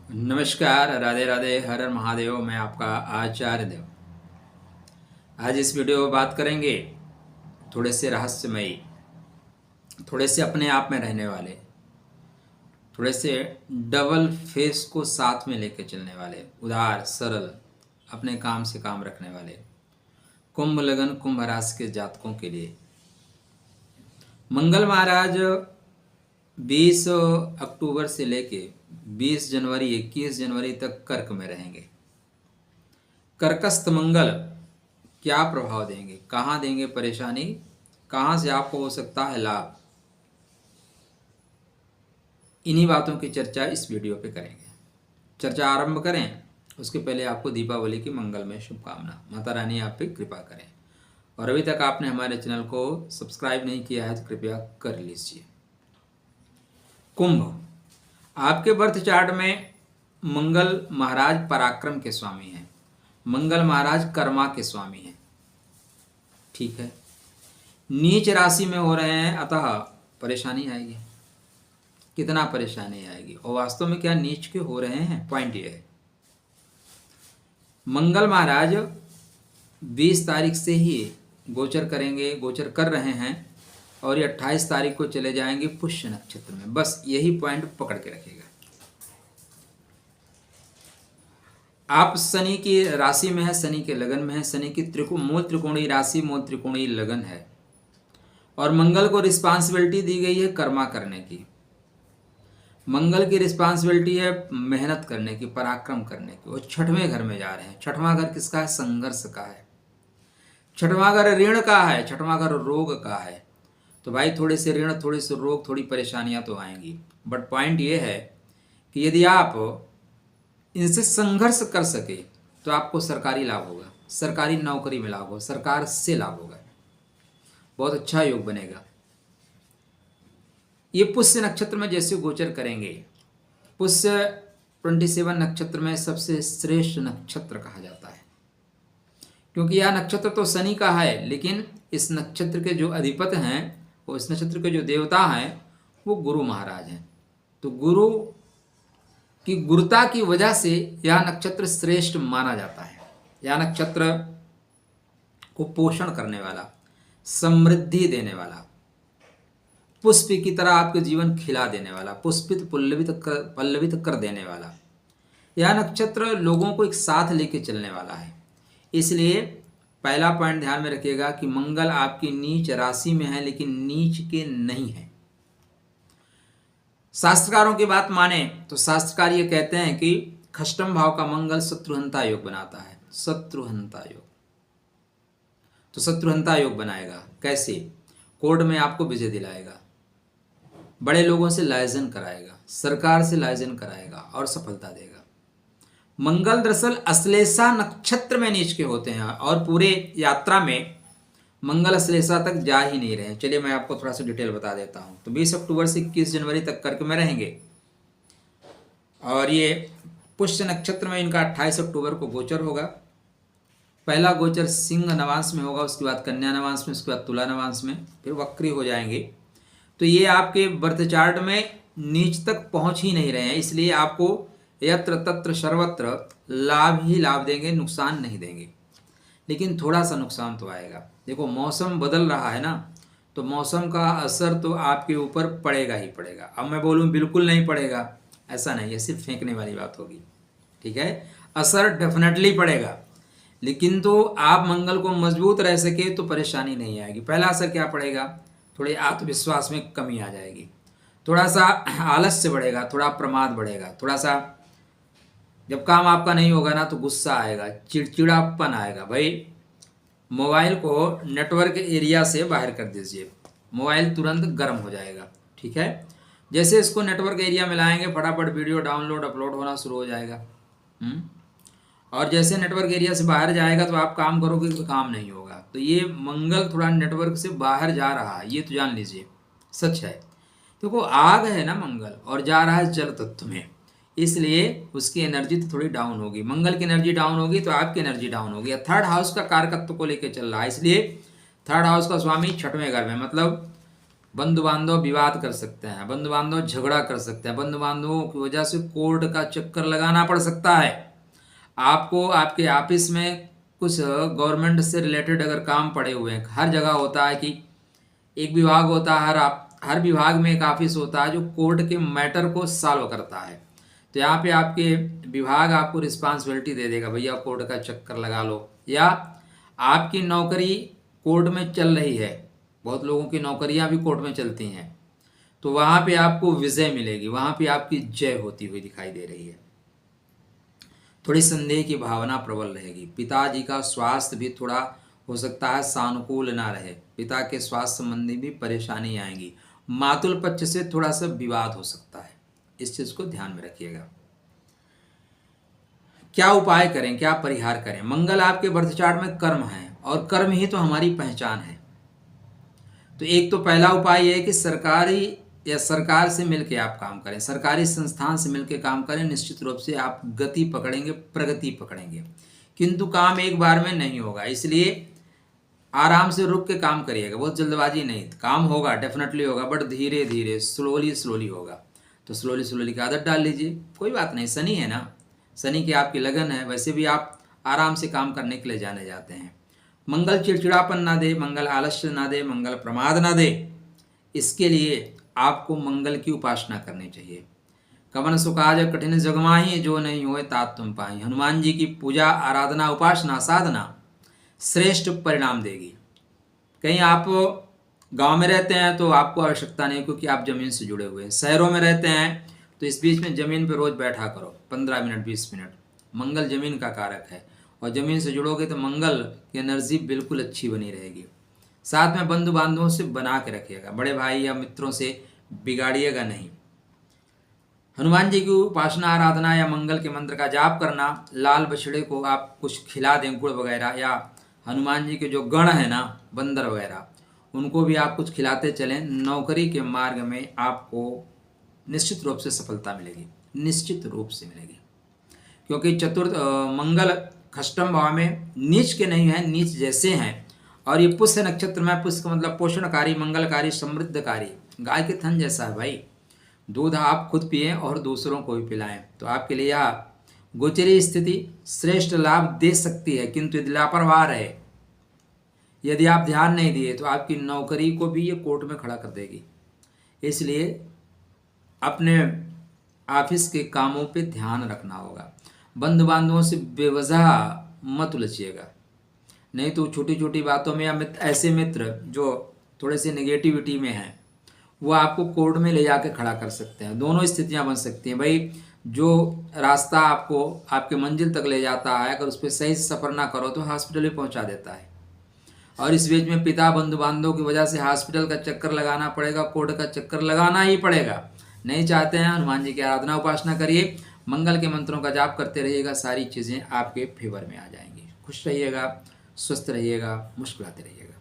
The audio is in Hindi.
नमस्कार, राधे राधे, हर हर महादेव। मैं आपका आचार्य देव। आज इस वीडियो में बात करेंगे थोड़े से रहस्यमयी, थोड़े से अपने आप में रहने वाले, थोड़े से डबल फेस को साथ में लेके चलने वाले, उदार सरल, अपने काम से काम रखने वाले कुंभ लगन कुंभ राशि के जातकों के लिए मंगल महाराज 20 अक्टूबर से लेके 20 जनवरी 21 जनवरी तक कर्क में रहेंगे। कर्कस्थ मंगल क्या प्रभाव देंगे, कहाँ देंगे परेशानी, कहाँ से आपको हो सकता है लाभ, इन्हीं बातों की चर्चा इस वीडियो पे करेंगे। चर्चा आरंभ करें उसके पहले आपको दीपावली की मंगलमय शुभकामना। माता रानी आप पे कृपा करें। और अभी तक आपने हमारे चैनल को सब्सक्राइब नहीं किया है तो कृपया कर लीजिए। कुंभ, आपके बर्थ चार्ट में मंगल महाराज पराक्रम के स्वामी हैं, मंगल महाराज कर्मा के स्वामी हैं। ठीक है, नीच राशि में हो रहे हैं, अतः परेशानी आएगी। कितना परेशानी आएगी और वास्तव में क्या नीच के हो रहे हैं, पॉइंट ये है। मंगल महाराज 20 तारीख से ही गोचर करेंगे, गोचर कर रहे हैं और ये 28 तारीख को चले जाएंगे पुष्य नक्षत्र में। बस यही पॉइंट पकड़ के रखिएगा। आप शनि की राशि में है, शनि के लगन में है, शनि की मूल त्रिकोणीय राशि, मूल त्रिकोणीय लगन है और मंगल को रिस्पांसिबिलिटी दी गई है कर्मा करने की। मंगल की रिस्पांसिबिलिटी है मेहनत करने की, पराक्रम करने की। वो छठवें घर में जा रहे हैं। छठवां घर किसका है? संघर्ष का है। छठवां घर ऋण का है, छठवां घर रोग का है। तो भाई थोड़े से ऋण, थोड़े से रोग, थोड़ी परेशानियां तो आएंगी, बट पॉइंट ये है कि यदि आप इनसे संघर्ष कर सके तो आपको सरकारी लाभ होगा, सरकारी नौकरी में लाभ होगा, सरकार से लाभ होगा, बहुत अच्छा योग बनेगा। ये पुष्य नक्षत्र में जैसे गोचर करेंगे, पुष्य 27 नक्षत्र में सबसे श्रेष्ठ नक्षत्र कहा जाता है, क्योंकि यह नक्षत्र तो शनि का है, लेकिन इस नक्षत्र के जो अधिपति हैं, वो इस नक्षत्र के जो देवता हैं वो गुरु महाराज हैं। तो गुरु की गुरुता की वजह से यह नक्षत्र श्रेष्ठ माना जाता है। यह नक्षत्र को पोषण करने वाला, समृद्धि देने वाला, पुष्प की तरह आपके जीवन खिला देने वाला, पुष्पित पल्लवित कर देने वाला यह नक्षत्र लोगों को एक साथ लेके चलने वाला है। इसलिए पहला पॉइंट ध्यान में रखिएगा कि मंगल आपकी नीच राशि में है, लेकिन नीच के नहीं है। शास्त्रकारों की बात माने तो शास्त्रकार ये कहते हैं कि खष्टम भाव का मंगल शत्रुहंता योग बनाता है। शत्रुहंता योग, तो शत्रुहंता योग बनाएगा। कैसे? कोर्ट में आपको विजय दिलाएगा, बड़े लोगों से लाइजन कराएगा, सरकार से लाइजन कराएगा और सफलता देगा। मंगल दरअसल अश्लेषा नक्षत्र में नीच के होते हैं और पूरे यात्रा में मंगल अश्लेषा तक जा ही नहीं रहे। चलिए मैं आपको थोड़ा सा डिटेल बता देता हूं। तो 20 अक्टूबर से 21 जनवरी तक कर्क में रहेंगे और ये पुष्य नक्षत्र में इनका 28 अक्टूबर को गोचर होगा। पहला गोचर सिंह नवांश में होगा, उसके बाद कन्या नवांश में, उसके बाद तुला नवांश में, फिर वक्री हो जाएंगे। तो ये आपके बर्थ चार्ट में नीच तक पहुंच ही नहीं रहे हैं, इसलिए आपको यत्र तत्र सर्वत्र लाभ ही लाभ देंगे, नुकसान नहीं देंगे। लेकिन थोड़ा सा नुकसान तो आएगा। देखो मौसम बदल रहा है ना, तो मौसम का असर तो आपके ऊपर पड़ेगा ही पड़ेगा। अब मैं बोलूँ बिल्कुल नहीं पड़ेगा, ऐसा नहीं है, सिर्फ फेंकने वाली बात होगी। ठीक है, असर डेफिनेटली पड़ेगा, लेकिन तो आप मंगल को मजबूत रह सके तो परेशानी नहीं आएगी। पहला असर क्या पड़ेगा? थोड़े आत्मविश्वास में कमी आ जाएगी, थोड़ा सा आलस्य बढ़ेगा, थोड़ा प्रमाद बढ़ेगा, थोड़ा सा जब काम आपका नहीं होगा ना तो गुस्सा आएगा, चिड़चिड़ापन आएगा। भाई मोबाइल को नेटवर्क एरिया से बाहर कर दीजिए, मोबाइल तुरंत गर्म हो जाएगा। ठीक है, जैसे इसको नेटवर्क एरिया में लाएंगे फटाफट वीडियो डाउनलोड अपलोड होना शुरू हो जाएगा। और जैसे नेटवर्क एरिया से बाहर जाएगा तो आप काम करोगे तो काम नहीं होगा। तो ये मंगल थोड़ा नेटवर्क से बाहर जा रहा है, ये तो जान लीजिए, सच है। देखो आग है ना मंगल और जा रहा है जल तत्व में, इसलिए उसकी एनर्जी तो थोड़ी डाउन होगी। मंगल की एनर्जी डाउन होगी तो आपकी एनर्जी डाउन होगी। थर्ड हाउस का कारकत्व को लेकर चल रहा है, इसलिए थर्ड हाउस का स्वामी छठवें घर में, मतलब बंधु बांधव विवाद कर सकते हैं, बंधु बांधव झगड़ा कर सकते हैं, बंधु बांधवों की वजह से कोर्ट का चक्कर लगाना पड़ सकता है। आपको आपके ऑफिस में कुछ गवर्नमेंट से रिलेटेड अगर काम पड़े हुए हैं, हर जगह होता है कि एक विभाग होता है, हर विभाग में एक ऑफिस होता है जो कोर्ट के मैटर को सॉल्व करता है। तो यहाँ पे आपके विभाग आपको रिस्पांसिबिलिटी दे देगा, भैया कोर्ट का चक्कर लगा लो, या आपकी नौकरी कोर्ट में चल रही है, बहुत लोगों की नौकरियां भी कोर्ट में चलती हैं, तो वहाँ पे आपको विजय मिलेगी, वहाँ पे आपकी जय होती हुई दिखाई दे रही है। थोड़ी संदेह की भावना प्रबल रहेगी। पिताजी का स्वास्थ्य भी थोड़ा हो सकता है सानुकूल ना रहे, पिता के स्वास्थ्य संबंधी भी परेशानी आएंगी। मातुल पक्ष से थोड़ा सा विवाद हो सकता है, इस चीज को ध्यान में रखिएगा। क्या उपाय करें, क्या परिहार करें? मंगल आपके बर्थ चार्ट में कर्म है और कर्म ही तो हमारी पहचान है। तो एक तो पहला उपाय यह है कि सरकारी या सरकार से मिलकर आप काम करें, सरकारी संस्थान से मिलकर काम करें, निश्चित रूप से आप गति पकड़ेंगे, प्रगति पकड़ेंगे। किंतु काम एक बार में नहीं होगा, इसलिए आराम से रुक के काम करिएगा, बहुत जल्दबाजी नहीं। काम होगा, डेफिनेटली होगा, बट धीरे धीरे स्लोली होगा। तो स्लोली की आदत डाल लीजिए, कोई बात नहीं। शनि है ना, शनि की आपकी लगन है, वैसे भी आप आराम से काम करने के लिए जाने जाते हैं। मंगल चिड़चिड़ापन ना दे, मंगल आलस्य ना दे, मंगल प्रमाद ना दे, इसके लिए आपको मंगल की उपासना करनी चाहिए। कवन सुकाज कठिन जगमाही, जो नहीं होए तात तुम पाई। हनुमान जी की पूजा, आराधना, उपासना, साधना श्रेष्ठ परिणाम देगी। कहीं आप गांव में रहते हैं तो आपको आवश्यकता नहीं, क्योंकि आप जमीन से जुड़े हुए हैं। शहरों में रहते हैं तो इस बीच में जमीन पर रोज बैठा करो, 15 मिनट 20 मिनट। मंगल जमीन का कारक है, और जमीन से जुड़ोगे तो मंगल की एनर्जी बिल्कुल अच्छी बनी रहेगी। साथ में बंधु बांधवों से बना के रखिएगा, बड़े भाई या मित्रों से बिगाड़िएगा नहीं। हनुमान जी की उपासना, आराधना या मंगल के मंत्र का जाप करना, लाल बछड़े को आप कुछ खिला दें, गुड़ वगैरह, या हनुमान जी के जो गण है ना, बंदर वगैरह, उनको भी आप कुछ खिलाते चलें। नौकरी के मार्ग में आपको निश्चित रूप से सफलता मिलेगी, निश्चित रूप से मिलेगी। क्योंकि चतुर्थ मंगल खष्टम भाव में नीच के नहीं है, नीच जैसे हैं। और ये पुष्य नक्षत्र में, पुष्य का मतलब पोषणकारी, मंगलकारी, समृद्धकारी, गाय के थन जैसा है भाई। दूध आप खुद पिएं और दूसरों को भी पिलाएं। तो आपके लिए यह गोचरी स्थिति श्रेष्ठ लाभ दे सकती है, किंतु यदि लापरवाह रहे, यदि आप ध्यान नहीं दिए, तो आपकी नौकरी को भी ये कोर्ट में खड़ा कर देगी। इसलिए अपने ऑफिस के कामों पे ध्यान रखना होगा। बंधु बांधवों से बेवजह मत उलझिएगा, नहीं तो छोटी छोटी बातों में, या ऐसे मित्र जो थोड़े से नेगेटिविटी में हैं, वो आपको कोर्ट में ले जाके खड़ा कर सकते हैं। दोनों स्थितियां बन सकती हैं भाई। जो रास्ता आपको आपके मंजिल तक ले जाता है, अगर उस पर सही से सफ़र ना करो तो हॉस्पिटल भी पहुंचा देता है। और इस बीच में पिता बंधु बांधवों की वजह से हॉस्पिटल का चक्कर लगाना पड़ेगा, कोर्ट का चक्कर लगाना ही पड़ेगा। नहीं चाहते हैं, हनुमान जी की आराधना उपासना करिए, मंगल के मंत्रों का जाप करते रहिएगा, सारी चीज़ें आपके फेवर में आ जाएंगी। खुश रहिएगा, स्वस्थ रहिएगा, मुस्कुराते रहिएगा।